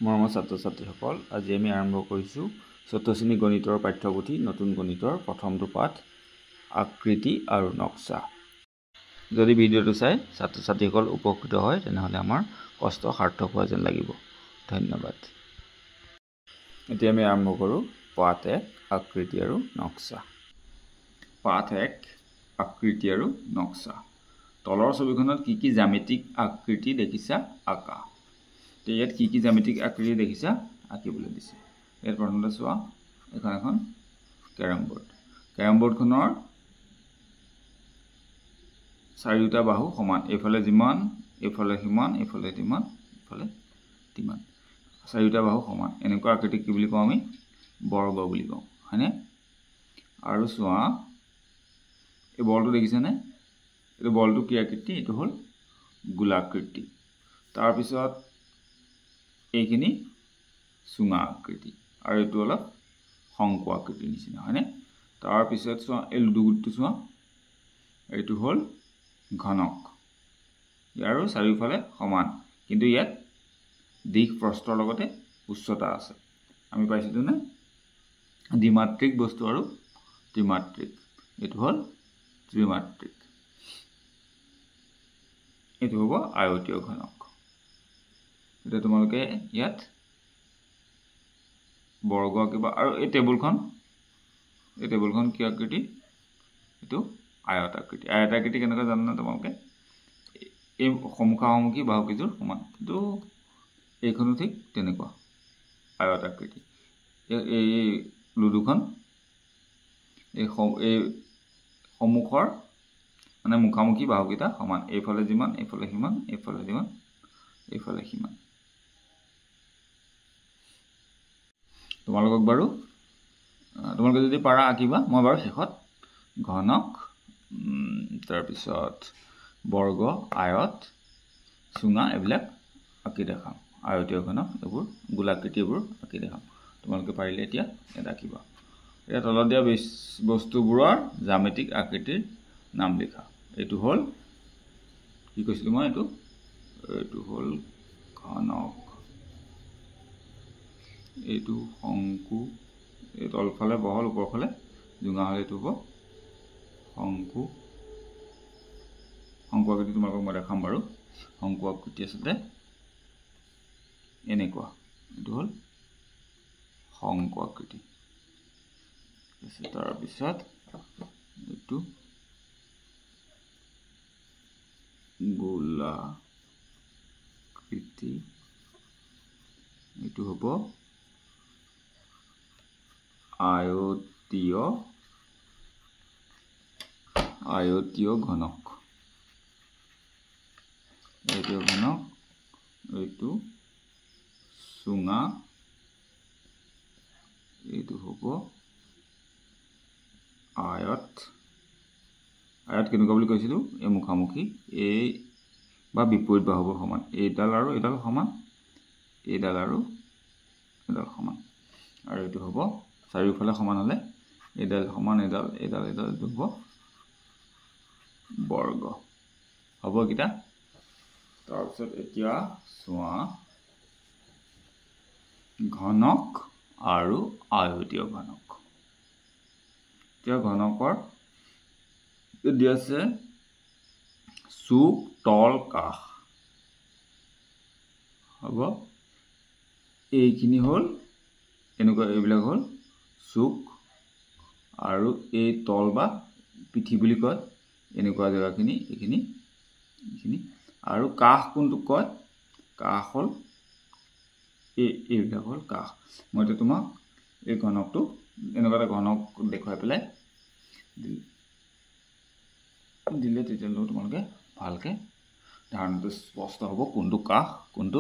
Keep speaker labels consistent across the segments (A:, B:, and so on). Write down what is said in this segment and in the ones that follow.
A: মৰমৰ ছাত্ৰ ছাত্ৰীসকল, আজি আমি আৰম্ভ কৰিছোঁ ৪ৰ্থ শ্ৰেণী গণিতৰ পাঠ্যপুথি নতুন গণিতৰ প্ৰথমটো পাঠ আকৃতি আৰু নক্সা। যদি ভিডিঅ'টো চাই ছাত্ৰ ছাত্ৰীসকল উপকৃত হয় তেনেহ'লে আমাৰ কষ্ট সাৰ্থক হোৱা যেন লাগিব। ধন্যবাদ। এতিয়া আমি আৰম্ভ কৰোঁ পাঠ ১ আকৃতি আৰু নক্সা। পাঠ ১ আকৃতি আৰু নক্সা। তলৰ ছবিখনত কি কি জ্যামিতিক আকৃতি দেখিছা আঁকা। ইয়াত কি কি জ্যামিতিক আকৃতি দেখিছা আঁকিবলৈ দিছে। ইয়াত প্ৰথমতে চোৱা, এখন কেৰম বৰ্ড। কেৰম বৰ্ডখনৰ চাৰিওটা বাহু সমান, এইফালে যিমান, এইফালে সিমান, এইফালে তিমান, এইফালে তিমান, চাৰিওটা বাহু সমান। এনেকুৱা আকৃতিক কি বুলি কওঁ আমি? বৰ্গ বুলি কওঁ, হয়নে? আৰু চোৱা, এই বলটো দেখিছেনে? এইটো বলটো কি আকৃতি? এইটো হ'ল গোলাকৃতি। তাৰপিছত এইখিনি চুঙা আকৃতি আৰু এইটো অলপ শংকু আকৃতিৰ নিচিনা, হয়নে? তাৰপিছত চোৱা, এই লুডুগুটিটো চোৱা, এইটো হ'ল ঘনক। ইয়াৰো চাৰিওফালে সমান, কিন্তু ইয়াত দিশ প্ৰস্থৰ লগতে উচ্চতা আছে। আমি পাইছিলোঁ নে? দ্বিমাত্ৰিক বস্তু আৰু ত্ৰিমাত্ৰিক। এইটো হ'ল ত্ৰিমাত্ৰিক। এইটো হ'ব আয়তীয় ঘনক। এতিয়া তোমালোকে ইয়াত বৰ্গ কিবা, আৰু এই টেবুলখন কি আকৃতি? এইটো আয়ত আকৃতি। আয়ত আকৃতি কেনেকৈ জানানে তোমালোকে? এই সন্মুখাসন্মুখী বাহুকেইযোৰ সমান, কিন্তু এইখনো ঠিক তেনেকুৱা আয়ত আকৃতি। এই লুডুখন এই সন্মুখৰ মানে মুখামুখি বাহুকেইটা সমান, এইফালে যিমান, এইফালে সিমান, এইফালে যিমান, এইফালে সিমান। তোমালোকে যদি পাৰা আঁকিবা। মই বাৰু শেষত ঘনক, তাৰপিছত বৰ্গ, আয়ত, চুঙা এইবিলাক আঁকি দেখাম। আয়তীয় ঘনক, এইবোৰ গোলাকৃতি, এইবোৰ আঁকি দেখাম। তোমালোকে পাৰিলে এতিয়া ইয়াত আঁকিবা। এতিয়া তলত দিয়া বস্তুবোৰৰ জ্যামিতিক আকৃতিৰ নাম লিখা। এইটো হ'ল, কি কৈছিলোঁ মই? এইটো হ'ল ঘনক, এইটো শংকু, এই তলফালে বহল, ওপৰফালে জোঙা হ'লে এইটো হ'ব শংকু। শংকু আকৃতি তোমালোকক মই দেখাম বাৰু। শংকু আকৃতি আচলতে এনেকুৱা, এইটো হ'ল শংকু আকৃতি। তাৰপিছত এইটো গোলাকৃতি, এইটো হ'ব আয়তীয় ঘনক। আয়তীয় ঘনক, এইটো চুঙা, এইটো হ'ব আয়ত। আয়ত কেনেকুৱা বুলি কৈছিলোঁ? এই মুখামুখি, এই বা বিপৰীত বাহুবোৰ সমান, এইডাল আৰু এইডাল সমান, এইডাল আৰু এইডাল সমান। আৰু এইটো হ'ব চাৰিওফালে সমান হ'লে এইডাল সমান, এইডাল, এইটো হ'ব বৰ্গ। হ'ব এইকেইটা। তাৰপিছত এতিয়া চোৱা, ঘনক আৰু আয়তীয় ঘনক। এতিয়া ঘনকৰ দিয়া আছে চুক, তল, কাষ। হ'ব, এইখিনি হ'ল এনেকুৱা, এইবিলাক হ'ল চুক, আৰু এই তল বা পিঠি বুলি কয় এনেকুৱা জেগাখিনি, এইখিনি। আৰু কাষ কোনটোক কয়? কাষ হ'ল এইবিলাক হ'ল কাষ। মই এতিয়া তোমাক এই ঘনকটো, এনেকুৱা এটা ঘনক দেখুৱাই পেলাই দিলে তেতিয়াহ'লে তোমালোকে ভালকৈ ধাৰণাটো স্পষ্ট হ'ব, কোনটো কাষ, কোনটো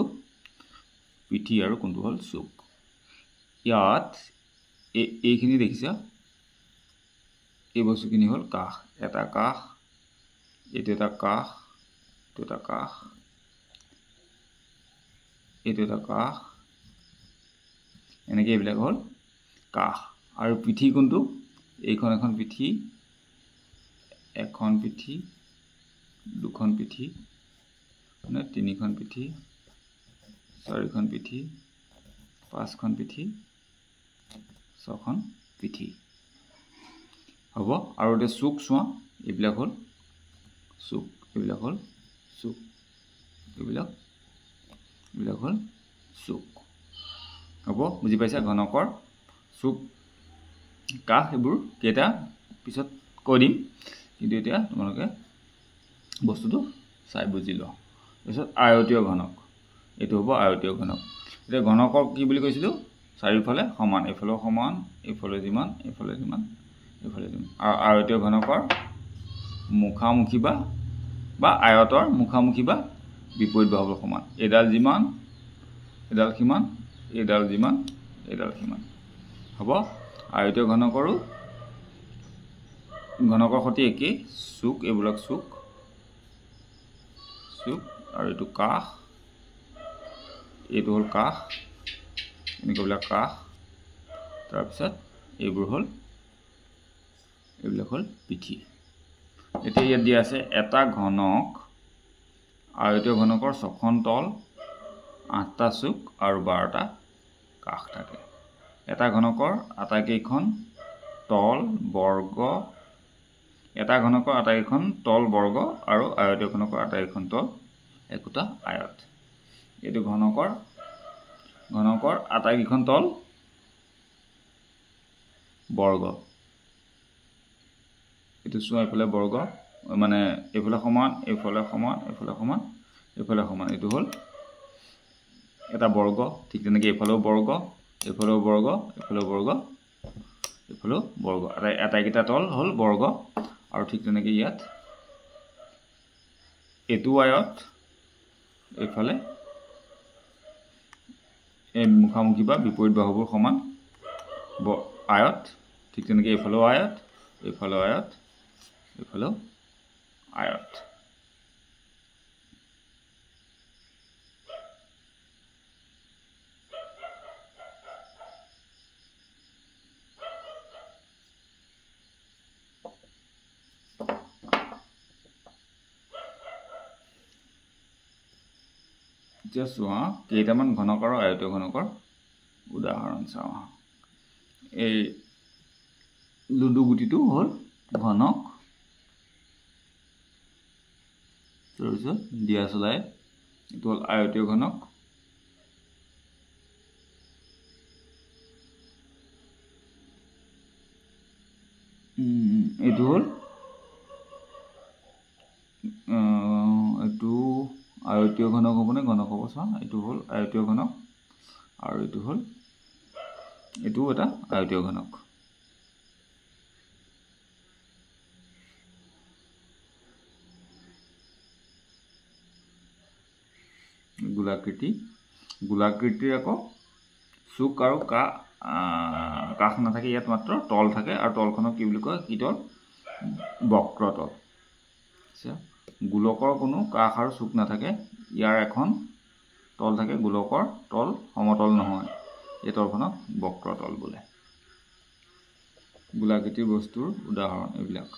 A: পিঠি আৰু কোনটো হ'ল চুক। ইয়াত এইখিনি দেখিছা, এই বস্তুখিনি হ'ল কাষ। এটা কাষ, এইটো এটা কাষ, এইটো এটা কাষ, এইটো এটা কাষ, এনেকৈ এইবিলাক হ'ল কাষ। আৰু পিঠি কোনটো? এইখন এখন পিঠি, এখন পিঠি, দুখন পিঠি, মানে তিনিখন পিঠি, চাৰিখন পিঠি, 5খন পিঠি 6খন পিঠি হ'ব আৰু এটা চুক চোৱা এইবিলাক হ'ল চুক এইবিলাক হ'ল চুক এইবিলাক হ'ল চুক হ'ব বুজি পাইছা ঘনকৰ চুক কাষ এইবোৰ কেইটা পিছত কৈ দিম কিন্তু এতিয়া তোমালোকে বস্তুটো চাই বুজি লোৱা পিছত আয়তীয় ঘনক এইটো হ'ব আয়তীয় ঘনক এতিয়া ঘনকৰ কি বুলি কৈছিলো চাৰিওফালে সমান এফালে সমান এফালে যিমান এফালে যিমান এফালে যিমান আৰু আয়তীয় ঘনকৰ মুখামুখি বা আয়তৰ মুখামুখি বা বিপৰীত বাহুৰ সমান এডাল যিমান এডাল সিমান এডাল যিমান এডাল সিমান হ'ব আয়তীয় ঘনকৰো ঘনকৰ সৈতে একেই চুক এইবিলাক চুক চুক আৰু এইটো কাষ এইটো হ'ল কাষ এনেকুৱাবিলাক কাষ তাৰপিছত এইবোৰ হ'ল এইবিলাক হ'ল পিঠি এতিয়া ইয়াত দিয়া আছে এটা ঘনক আয়তীয় ঘনকৰ 6খন তল 8টা চুক আৰু 12টা কাষ থাকে এটা ঘনকৰ আটাইকেইখন তল বৰ্গ এটা ঘনকৰ আটাইকেইখন তল বৰ্গ আৰু আয়তীয় ঘনকৰ আটাইকেইখন তল একোটা আয়ত এইটো ঘনকৰ আটাইকেইখন তল বৰ্গ এইটো চোৱা এইফালে বৰ্গ মানে এইফালে সমান এইফালে সমান এইফালে সমান এইফালে সমান এইটো হ'ল এটা বৰ্গ ঠিক তেনেকৈ এইফালেও বৰ্গ এইফালেও বৰ্গ এইফালেও বৰ্গ এইফালেও বৰ্গ আটাইকেইটা তল হ'ল বৰ্গ আৰু ঠিক তেনেকৈ ইয়াত এইটো আয়ত এইফালে এই মুখামুখি বা বিপৰীত বাহুবোৰ সমান আয়ত ঠিক তেনেকৈ এইফালেও আয়ত এইফালেও আয়ত এইফালেও আয়ত এতিয়া চোৱা কেইটামান ঘনকৰ আৰু আয়তীয় ঘনকৰ উদাহৰণ চাওঁ এই লুডু গুটিটো হ'ল ঘনক তাৰপিছত দিয়া চলাই এইটো হ'ল আয়তীয় ঘনক এইটো হ'ল এইটো আয়তীয় ঘনক হ'বনে ঘনক হ'ব চোৱা এইটো হ'ল আয়তীয় ঘনক আৰু এইটো হ'ল এইটো এটা আয়তীয় ঘনক গোলাকৃতিৰ আকৌ চুক আৰু কাষ নাথাকে ইয়াত মাত্ৰ তল থাকে আৰু তলখনক কি বুলি কয় কি তল বক্ৰতল গোলকৰ কোনো কাষ আৰু চুক নাথাকে ইয়াৰ এখন তল থাকে গোলকৰ তল সমতল নহয় এই তলখনক বক্ৰতল বোলে গোলাকৃতিৰ বস্তুৰ উদাহৰণ এইবিলাক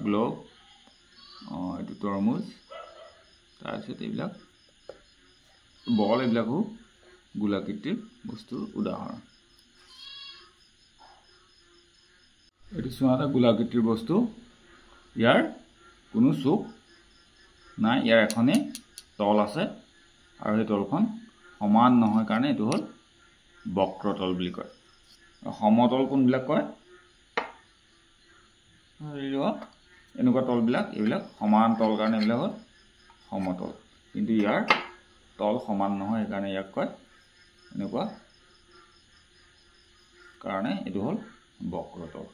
A: গ্লোব এইটো তৰমুজ তাৰপিছত এইবিলাক বল এইবিলাকো গোলাকৃতিৰ বস্তুৰ উদাহৰণ এইটো চোৱা এটা গোলাকৃতিৰ বস্তু ইয়াৰ কোনো চুক নাই ইয়াৰ এখনেই তল আছে আৰু সেই তলখন সমান নহয় কাৰণে এইটো হ'ল বক্ৰতল বুলি কয় সমতল কোনবিলাক কয় এনেকুৱা তলবিলাক এইবিলাক সমান তল কাৰণে এইবিলাক হ'ল সমতল কিন্তু ইয়াৰ তল সমান নহয় সেইকাৰণে ইয়াক কয় এনেকুৱা কাৰণে এইটো হ'ল বক্ৰতল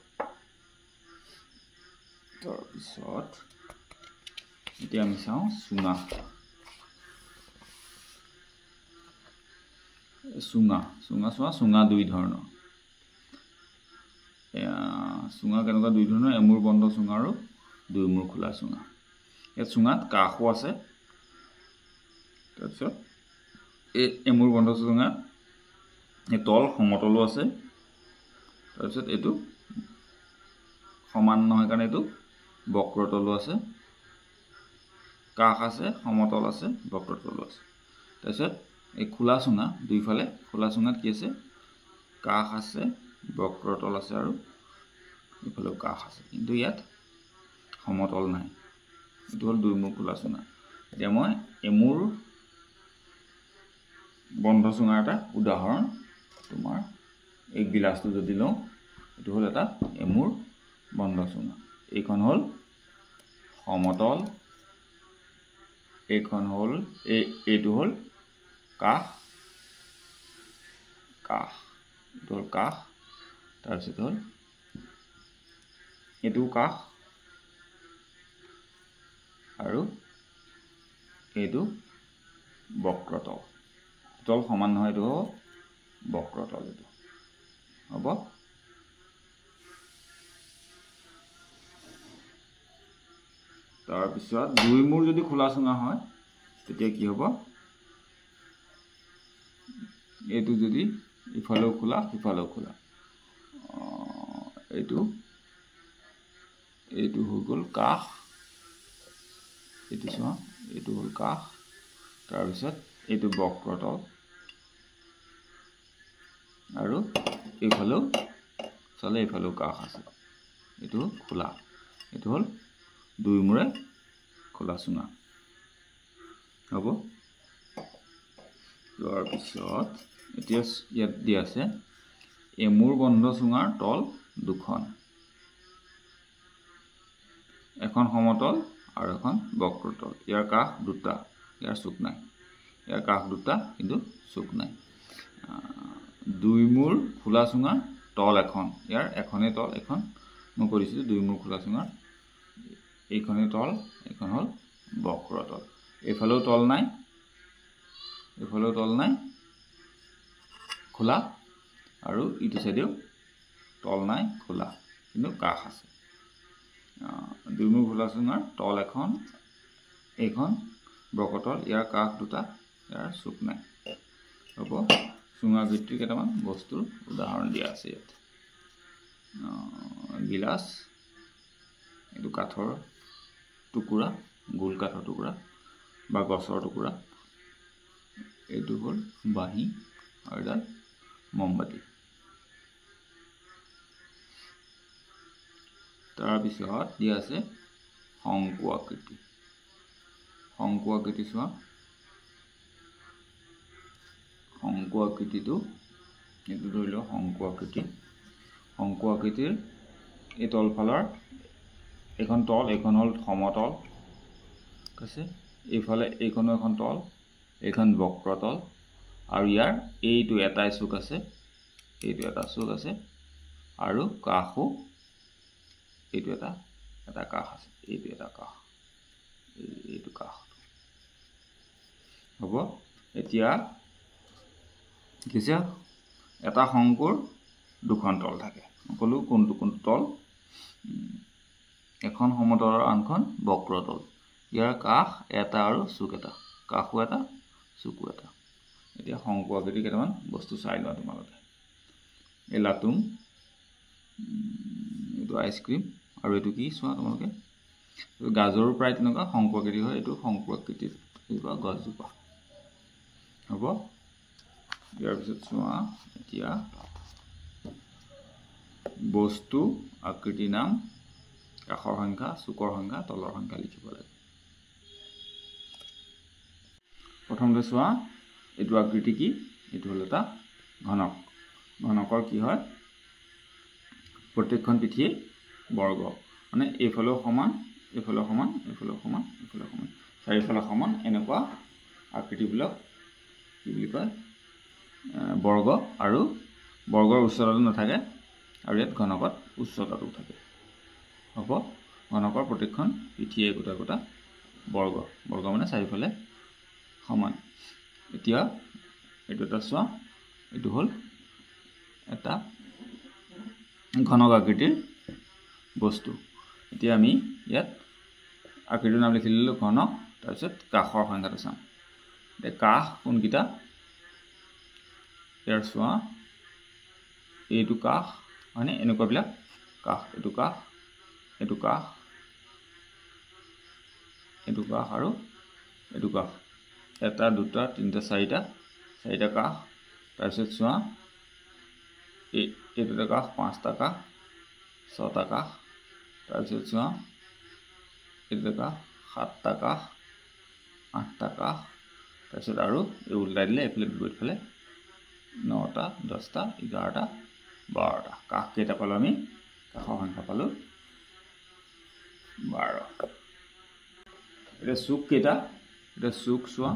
A: তাৰপিছত এতিয়া আমি চাওঁ চুঙা চুঙা দুই ধৰণৰ চুঙা কেনেকুৱা দুই ধৰণৰ এমূৰ বন্ধ চুঙা আৰু দুই মূৰ খোলা চুঙা ইয়াত চুঙাত কাষো আছে তাৰপিছত এই এমূৰ বন্ধ চুঙাত এই তল সমতলো আছে তাৰপিছত এইটো সমান নহয় কাৰণে এইটো বক্ৰতলো আছে কাষ আছে সমতল আছে বক্ৰতলো আছে তাৰপিছত এই খোলা চুঙা দুইফালে খোলা চুঙাত কি আছে কাষ আছে বক্ৰতল আছে আৰু ইফালেও কাষ আছে কিন্তু ইয়াত সমতল নাই এটো হল দুইমুৰ খোলা চুঙা এতিয়া মই এমুৰ বন্ধ চুঙাৰ এটা উদাহৰণ তোমাৰ এই গিলাসটো যদি লওঁ এটো হল এটা এমুৰ বন্ধ চুঙা এইখন হল সমতল এইখন হল এইটো হল কাষ কাষ এটো হল কাষ তাৰপিছত হল এটো কাষ আৰু এইটো বক্ৰতল তল সমান নহয় এটো বক্ৰতল এটো হ'ব তাৰপিছত দুই মূৰ যদি খোলা চুঙা হয় তেতিয়া কি হ'ব এইটো যদি ইফালেও খোলা ইফালেও খোলা এইটো হৈ গ'ল কাষ এইটো চোৱা এইটো হল কাষ তাৰপিছত এইটো বক্ৰতল আৰু ইফালেও চলে ইফালেও কাষ আছে এইটো খোলা এইটো হল দুই মূৰে খোলা চুঙা হ'ব তাৰপিছত এতিয়া ইয়াত দি আছে এমুৰ বন্ধ চুঙাৰ তল দুখন এখন সমতল আৰু এখন বক্ৰতল ইয়াৰ কাষ দুটা ইয়াৰ চুক নাই ইয়াৰ কাষ দুটা কিন্তু চুক নাই দুই মূৰ খোলা চুঙাৰ তল এখন ইয়াৰ এখনেই তল এখন মই কৰিছিলোঁ দুই মূৰ খোলা চুঙাৰ এইখনেই তল এইখন হল বক্ৰতল এইফালেও তল নাই খোলা আৰু ইটো সাইডেও তল নাই খোলা কিন্তু কাষ আছে দুই মূৰ খোলা চুঙাৰ তল এখন এইখন বক্ৰতল ইয়াৰ কাষ দুটা ইয়াৰ চুক নাই হ'ব চুঙা ভিত্তিক কেইটামান বস্তুৰ উদাহৰণ দিয়া আছে ইয়াত গিলাস এইটো কাঠৰ টুকুৰা গোল কাঠৰ টুকুৰা বা গছৰ টুকুৰা এইটো হল বাঁহী আৰু এডাল মমবাতি তাৰপিছত দিয়া আছে শংকু আকৃতি চোৱা শংকু আকৃতিটো এইটো ধৰি লওঁ শংকু আকৃতিৰ এই তলফালৰ এখন তল এখন হল সমতল কৈছে এইফালে এইখনো এখন তল এইখন বক্ৰতল আৰু ইয়াৰ এইটো এটাই চুক আছে এইটো এটা চুক আছে আৰু কাষো এইটো এটা কাষ আছে এইটো এটা কাষ এইটো কাষ হ'ব এতিয়া কিছে এটা শংকুৰ দুখন তল থাকে সকলো কোনটো তল এখন সমতলৰ আনখন বক্ৰতল ইয়াৰ কাষ এটা আৰু চুক এটা কাষো এটা চুকো এটা এতিয়া শংকু আকৃতি কেইটামান বস্তু চাই লোৱা তোমালোকে এই লাটুম এইটো আইচক্ৰীম আৰু এইটো কি চোৱা তোমালোকে গাজৰ প্ৰায় তেনেকুৱা শংকু আকৃতি হয় এইটো শংকু আকৃতিৰ কিবা গছজোপা হ'ব ইয়াৰ পিছত চোৱা এতিয়া বস্তু আকৃতি নাম কাষৰ সংখ্যা চুকৰ সংখ্যা তলৰ সংখ্যা লিখিব লাগে প্ৰথমতে চোৱা এইটো আকৃতি কি এইটো হল এটা ঘনক ঘনকৰ কি হয় প্ৰত্যেকখন পিঠিয়ে বৰ্গ মানে এইফালেও সমান এইফালেও সমান এইফালেও সমান এইফালেও সমান চাৰিফালে সমান এনেকুৱা আকৃতিবিলাক কি বুলি কয় বৰ্গ আৰু বৰ্গৰ উচ্চতাটো নাথাকে আৰু ইয়াত ঘনকত উচ্চতাটো থাকে হ'ব ঘনকৰ প্ৰত্যেকখন পিঠিয়ে গোটা গোটা বৰ্গ মানে চাৰিফালে সমান এতিয়া এইটো এটা চোৱা এইটো হল এটা ঘনক আকৃতিৰ বস্তু এতিয়া আমি ইয়াত আকৃতিৰ নাম লিখি ললো ঘনক তাৰপিছত কাষৰ সংখ্যাটো চাম এতিয়া কাষ কোনকিটা ইয়াৰ চোৱা এইটো কাষ মানে এনেকুৱা বিলাক কাষ এইটো কাষ এইটো কাষ এইটো কাষ আৰু এইটো কাষ এটা দুটা তিনিটা চাৰিটা 4টা কাষ তাৰপিছত চোৱা এইটোটা কাষ 5টা কাষ 6টা কাষ তাৰপিছত চোৱা এইটোটা কাষ 7টা কাষ 8টা কাষ তাৰপিছত আৰু এই উল্টাই দিলে এফালে বিপৰীত ফালে 9টা 10টা 11টা 12টা কাষ কেইটা পালো আমি কাষৰ সংখ্যা পালো 12 এটা চুক কেইটা এটা চুক চোৱা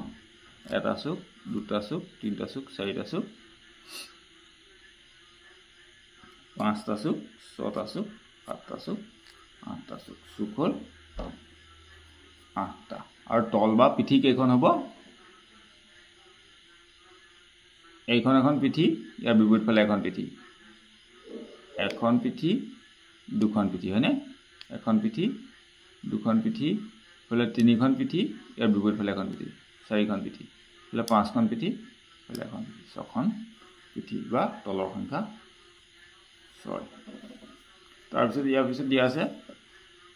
A: এটা চুক দুটা চুক তিনটা চুক চাৰিটা চুক পাঁচটা চুক ছটা চুক সাতটা চুক আঠটা চুক চুক হল 8টা আৰু তল বা পিঠি কেইখন হ'ব এইখন এখন পিঠি ইয়াৰ বিপৰীত ফালে এখন পিঠি দুখন পিঠি হয়নে এখন পিঠি দুখন পিঠি হলে তিনিখন পিঠি ইয়াৰ বিপৰীত ফালে এখন পিঠি চাৰিখন পিঠি হলে পাঁচখন পিঠি হলে এখন ছখন পিঠি বা তলৰ সংখ্যা 6 তাৰপিছত ইয়াৰ পিছত দিয়া আছে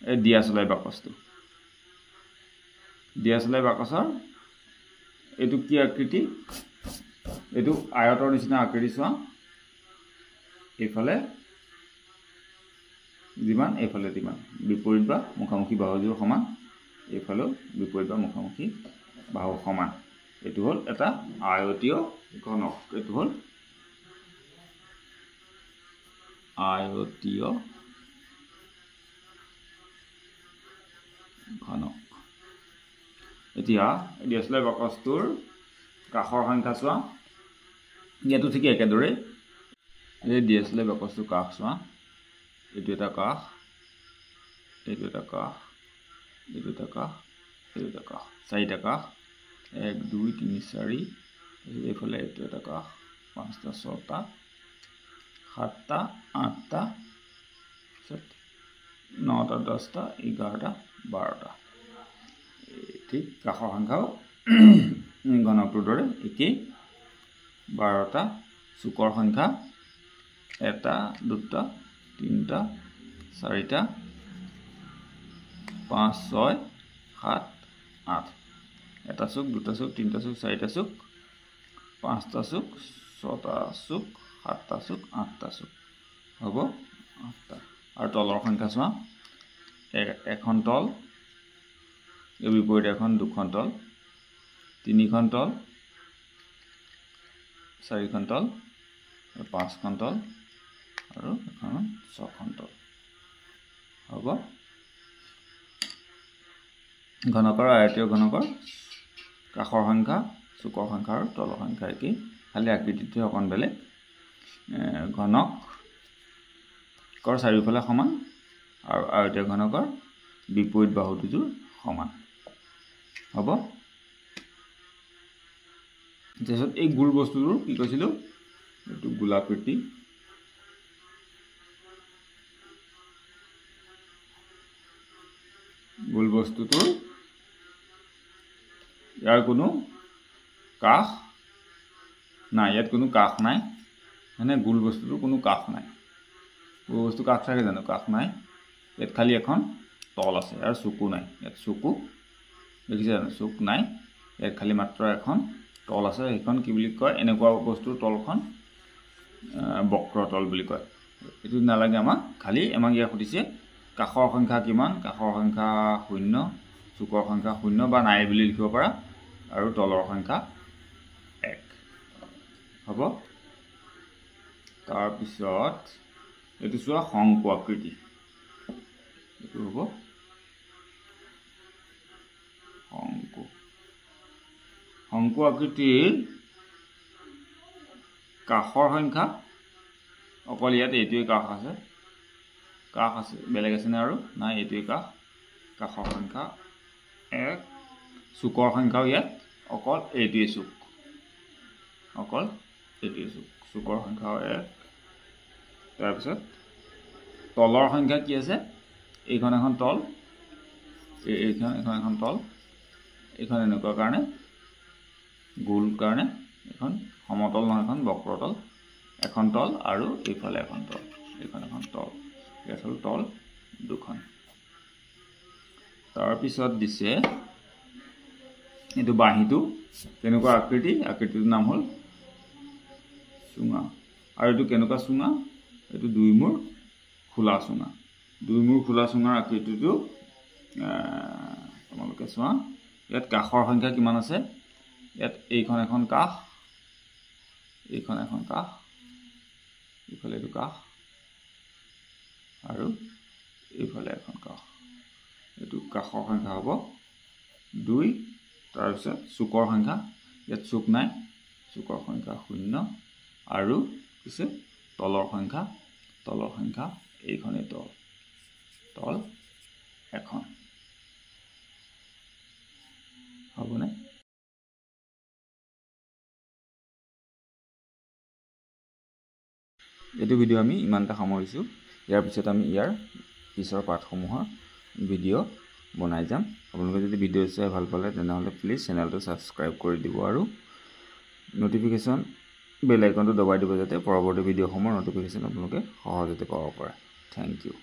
A: এই দিয়াচলাই বাকছটো দিয়াচলাই বাকছৰ এইটো কি আকৃতি এইটো আয়তৰ নিচিনা আকৃতি চোৱা এইফালে যিমান এইফালে যিমান বিপৰীত বা মুখামুখি বাহুযোৰ সমান এইফালে বিপৰীত বা মুখামুখি বাহু সমান এইটো হল এটা আয়তীয় ঘনক এইটো হল আয়তীয় ঘনক এতিয়া দিয়াচলাই বাকছটোৰ কাষৰ সংখ্যা চোৱা ইয়াতো ঠিক একেদৰে এই দিয়াচলাই বাকছটোৰ কাষ চোৱা এইটো এটা কাষ এইটো এটা কাষ এইটো এটা কাষ এইটো এটা কাষ চাৰিটা কাষ 1 2 3 4 এইফালে এইটো এটা কাষ 5টা 6টা 7টা 8টা 9টা 10টা 11টা 12টা ঠিক কাষৰ সংখ্যাও ঘনকটোৰ দৰে একেই 12টা চুকৰ সংখ্যা 1টা 2টা 3টা 4টা 5 6 7 8 এটা চুক দুটা চুক তিনটা চুক চাৰিটা চুক পাঁচটা চুক ছটা চুক সাতটা চুক আঠটা চুক হ'ব 8টা আৰু তলৰ সংখ্যা চোৱা এখন তল এই বিপৰীত এখন দুখন তল তিনিখন তল চাৰিখন তল পাঁচখন তল আৰু এখন ছখন তল হ'ব ঘনকৰ আয়তীয় ঘনকৰ কাষৰ সংখ্যা চুকৰ সংখ্যা আৰু তলৰ সংখ্যা একেই খালি আকৃতিটো অকণ বেলেগ ঘনকৰ চাৰিওফালে সমান আৰু আয়তীয় ঘনকৰ বিপৰীত বাহু দুযোৰ সমান হ'ব তাৰপিছত এই গোল বস্তুটোৰ কি কৈছিলো এইটো গোলাকৃতি গোল বস্তুটোৰ ইয়াৰ কোনো কাষ নাই ইয়াত কোনো কাষ নাই মানে গোল বস্তুটোৰ কোনো কাষ নাই গোল বস্তু কাষ থাকে জানো কাষ নাই ইয়াত খালি এখন তল আছে আৰু চুকু নাই ইয়াত চুকু দেখিছে জানো চুক নাই ইয়াত খালি মাত্ৰ এখন তল আছে সেইখন কি বুলি কয় এনেকুৱা বস্তুৰ তলখন বক্ৰতল বুলি কয় এটো নালাগে আমাক খালি আমাক ইয়া সুধিছে কাষৰ সংখ্যা কিমান কাষৰ সংখ্যা 0 চুকৰ সংখ্যা 0 বা নাই বুলি লিখিব পাৰা আৰু তলৰ সংখ্যা 1 হ'ব তাৰ পিছত এটো চোৱা শংকু আকৃতি এটো হ'ব শংকু আকৃতিৰ কাষৰ সংখ্যা অকল ইয়াত এইটোৱে কাষ আছে বেলেগ আছে না আৰু নাই এইটোৱে কাষৰ সংখ্যা 1 চুকৰ সংখ্যাও ইয়াত অকল এইটোৱে চুক চুকৰ সংখ্যাও 1 তাৰ পিছত তলৰ সংখ্যা কি আছে এইখন এখন তল এইখন তল এইখন এনেকুৱা কাৰণে গোল কাৰণে এখন সমতল নহয় এখন বক্ৰতল এখন তল আৰু এইফালে এখন তল এইখন এখন তল ইয়াত তল দুখন তাৰ পিছত দিছে এটো বাহিটো কেনেকুৱা আকৃতিৰ নাম হ'ল চুঙা আৰু এইটো কেনেকুৱা চুঙা এইটো দুই মূৰ খোলা চুঙা দুই মূৰ খোলা চুঙাৰ আকৃতিটো তোমালোকে চোৱা ইয়াত কাখৰ সংখ্যা কিমান আছে ইয়াত এইখন এখন কাখ এইখন এখন কাখ ইফালে এইটো কাখ আৰু এইফালে এখন কাখ এইটো কাখৰ সংখ্যা হ'ব 2 তাৰ পিছত চুকৰ সংখ্যা ইয়াত চুক নাই চুকৰ সংখ্যা 0 আৰু পিছে তলৰ সংখ্যা এইখনে তল এখন হ'বনে এইটো ভিডিও আমি ইমানটা সামৰিছো ইয়াৰ পিছত আমি ইয়াৰ পিছৰ পাঠসমূহৰ ভিডিও বনাই যাম আপোনালোকে যদি ভিডিও চাই ভাল পালে তেনেহলে প্লিজ চেনেলটো সাবস্ক্ৰাইব কৰি দিব আৰু নোটিফিকেশন বেল আইকনটো দবাই দিব যাতে পৰৱৰ্তী ভিডিওসমূহৰ নোটিফিকেশন আপোনালোকে সহজতে পাব পাৰে থ্যাংক ইউ